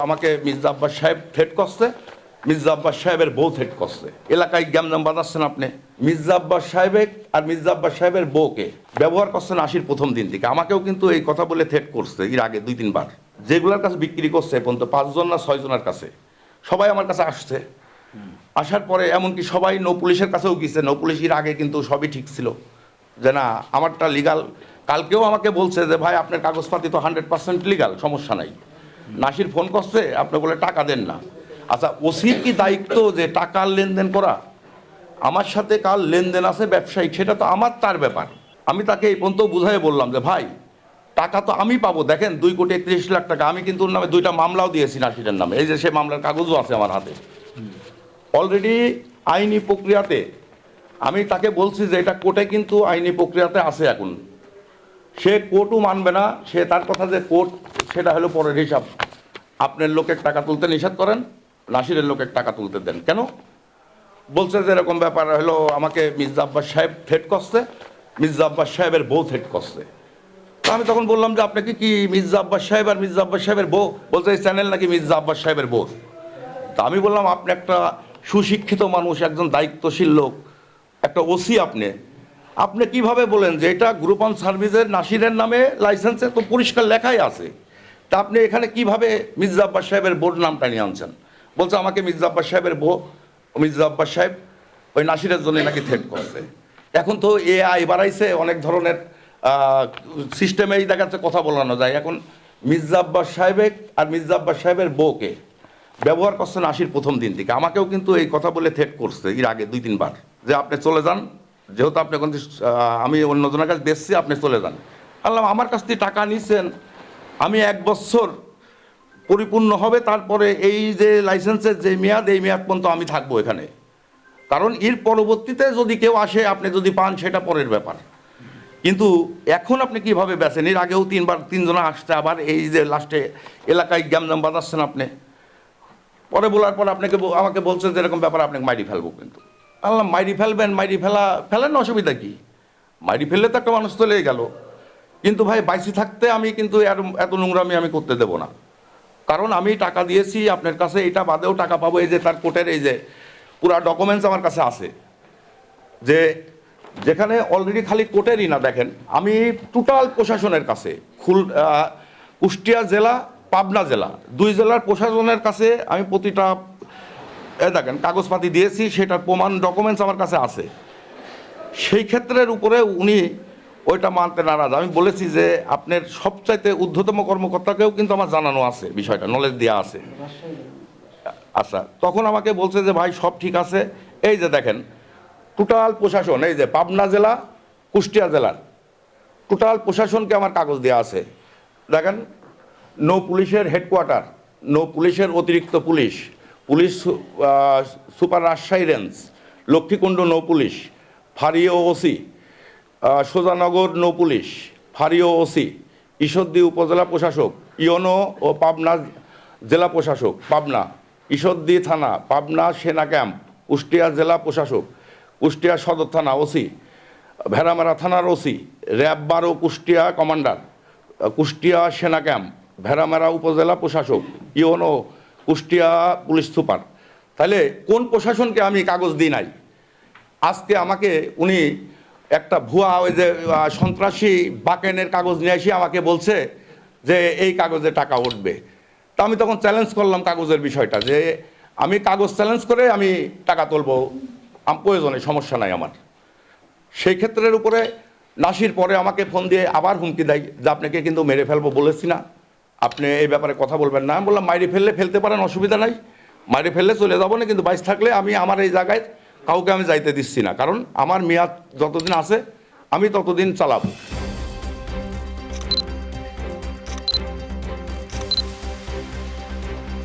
আমাকে মির্জা আব্বাস সাহেব থ্রেট করছে, মির্জা আব্বাস সাহেবের বউ থ্রেট করছে। এলাকায় গ্যামজাম বাজাচ্ছেন আপনি। মির্জা আব্বাস সাহেবের আর মির্জা আব্বাস সাহেবের বউকে ব্যবহার করছেন আশির প্রথম দিন থেকে। আমাকেও কিন্তু এই কথা বলে থ্রেট করছে এর আগে 2-3 বার। যেগুলোর কাছে বিক্রি করছে পর্যন্ত 5 জন না 6 জনের কাছে সবাই আমার কাছে আসছে। আসার পরে এমনকি সবাই নৌ পুলিশের কাছেও গিয়েছে। নৌ পুলিশ এর আগে কিন্তু সবই ঠিক ছিল যে না আমারটা লিগাল। কালকেও আমাকে বলছে যে ভাই আপনার কাগজপাতি তো 100% লিগাল, সমস্যা নাই। নাসির ফোন করছে, আপনি বলে টাকা দেন না। আচ্ছা, ওসির কি দায়িত্ব যে টাকার লেনদেন করা? আমার সাথে কার লেনদেন আছে ব্যবসায়িক, সেটা তো আমার তার ব্যাপার। আমি তাকে এই পর্যন্ত বুঝাই বললাম যে ভাই টাকা তো আমি পাবো। দেখেন 2,31,00,000 টাকা আমি কিন্তু ওর নামে 2টা মামলাও দিয়েছি নাসিরের নামে। এই যে সে মামলার কাগজও আছে আমার হাতে অলরেডি আইনি প্রক্রিয়াতে। আমি তাকে বলছি যে এটা কোর্টে কিন্তু আইনি প্রক্রিয়াতে আছে এখন। সে কোর্টও মানবে না। সে তার কথা যে কোর্ট, সেটা হলো পরের হিসাব। আপনার লোকের টাকা তুলতে নিষেধ করেন, নাসিরের লোকের টাকা তুলতে দেন কেন? বলছে যে এরকম ব্যাপার হলো আমাকে মির্জা আব্বাস সাহেব থ্রেট করছে, মির্জা আব্বাস সাহেবের বউ থ্রেট করছে। তো আমি তখন বললাম যে আপনাকে কি মির্জা আব্বাস সাহেব আর মির্জা আব্বাস সাহেবের বউ? বলছে এই চ্যানেল নাকি মির্জা আব্বাস সাহেবের বউ। তা আমি বললাম আপনি একটা সুশিক্ষিত মানুষ, একজন দায়িত্বশীল লোক, একটা ওসি, আপনি কিভাবে বলেন যে এটা গ্রুপ অন সার্ভিসের নাসিরের নামে লাইসেন্সে তো পরিষ্কার লেখাই আছে, তা আপনি এখানে কিভাবে মির্জা আব্বাস সাহেবের বোর্ড নামটা নিয়ে আনছেন? বলছে আমাকে মির্জা আব্বাস সাহেবের বউ, মির্জা আব্বাস সাহেব ওই নাসিরের জন্য নাকি থ্রেট করছে। এখন তো এআই বাড়াইছে, অনেক ধরনের সিস্টেমেই দেখা যাচ্ছে কথা বলানো যায়। এখন মির্জা আব্বাস সাহেব আর মির্জা আব্বাস সাহেবের বউকে ব্যবহার করছেন আশির প্রথম দিন থেকে। আমাকেও কিন্তু এই কথা বলে থ্রেট করছে এর আগে 2-3 বার যে আপনি চলে যান, যেহেতু আপনি এখন আমি অন্যজনের কাছে বেচছি, আপনি চলে যান। বললাম আমার কাছ থেকে টাকা নিছেন, আমি 1 বছর পরিপূর্ণ হবে তারপরে এই যে লাইসেন্সের যে মেয়াদ, এই মেয়াদ পর্যন্ত আমি থাকবো এখানে। কারণ এর পরবর্তীতে যদি কেউ আসে, আপনি যদি পান সেটা পরের ব্যাপার। কিন্তু এখন আপনি কিভাবে বেচেন? এর আগেও 3 জন আসছে, আবার এই যে লাস্টে এলাকায় গ্যামজাম বাজাচ্ছেন আপনি। পরে বলার পর আমাকে বলছেন যে এরকম ব্যাপার, আপনাকে মাইরি ফেলবো। কিন্তু বললাম মাইরি ফেলবেন, ফেলেন, অসুবিধা কি? মাইরি ফেললে তো একটা মানুষ চলেই গেল। কিন্তু ভাই বাইসি থাকতে আমি কিন্তু এত নোংরামি আমি করতে দেবো না। কারণ আমি টাকা দিয়েছি আপনার কাছে, এটা বাদেও টাকা পাবো। এই যে তার কোর্টের এই যে পুরা ডকুমেন্টস আমার কাছে আছে, যে যেখানে অলরেডি খালি কোর্টেরই না, দেখেন আমি টোটাল প্রশাসনের কাছে কুষ্টিয়া জেলা, পাবনা জেলা, 2 জেলার প্রশাসনের কাছে আমি প্রতিটা দেখেন কাগজপাতি দিয়েছি, সেটার প্রমাণ ডকুমেন্টস আমার কাছে আছে। সেই ক্ষেত্রের উপরে উনি ওইটা মানতে নারাজ। আমি বলেছি যে আপনার সবচাইতে ঊর্ধ্বতম কর্মকর্তাকেও কিন্তু আমার জানানো আছে, বিষয়টা নলেজ দেওয়া আছে। আচ্ছা, তখন আমাকে বলছে যে ভাই সব ঠিক আছে। এই যে দেখেন টোটাল প্রশাসন, এই যে পাবনা জেলা, কুষ্টিয়া জেলার টোটাল প্রশাসনকে আমার কাগজ দেওয়া আছে। দেখেন নৌ পুলিশের হেডকোয়ার্টার, নৌ পুলিশের অতিরিক্ত police, police super Rajshahi range, Lakshmikunda নৌ পুলিশ, ফাঁড়ি ও ওসি, সোজানগর নৌ পুলিশ, ফাঁড়ি ও ওসি, ঈশ্বরদী উপজেলা প্রশাসক, ইওনো ও পাবনা জেলা প্রশাসক, পাবনা, ঈশ্বরদী থানা, পাবনা সেনা ক্যাম্প, কুষ্টিয়া জেলা প্রশাসক, কুষ্টিয়া সদর থানা ওসি, ভেড়ামারা থানার OC, RAB 12 Kushtia commander, Kushtia সেনা ক্যাম্প, ভেড়ামারা উপজেলা প্রশাসক, ইওনো কুষ্টিয়া পুলিশ সুপার। তাহলে কোন প্রশাসনকে আমি কাগজ দিই নাই? আজকে আমাকে উনি একটা ভুয়া ওই যে সন্ত্রাসী বাকেনের কাগজ নিয়ে এসে আমাকে বলছে যে এই কাগজে টাকা উঠবে। তা আমি তখন চ্যালেঞ্জ করলাম কাগজের বিষয়টা, যে আমি কাগজ চ্যালেঞ্জ করে আমি টাকা তুলবো, প্রয়োজনে, সমস্যা নাই আমার। সেই ক্ষেত্রের উপরে নাসির পরে আমাকে ফোন দিয়ে আবার হুমকি দেয় যে আপনাকে কিন্তু মেরে ফেলবো বলেছি না, আপনি এই ব্যাপারে কথা বলবেন না। আমি বললাম মাইরে ফেলতে পারেন, অসুবিধা নাই, মাইরে ফেললে চলে যাবো না, কিন্তু বাইশ থাকলে আমি আমার এই জায়গায় কাউকে আমি যাইতে দিচ্ছি না। কারণ আমার মেয়াদ যতদিন আছে আমি ততদিন চালাবো।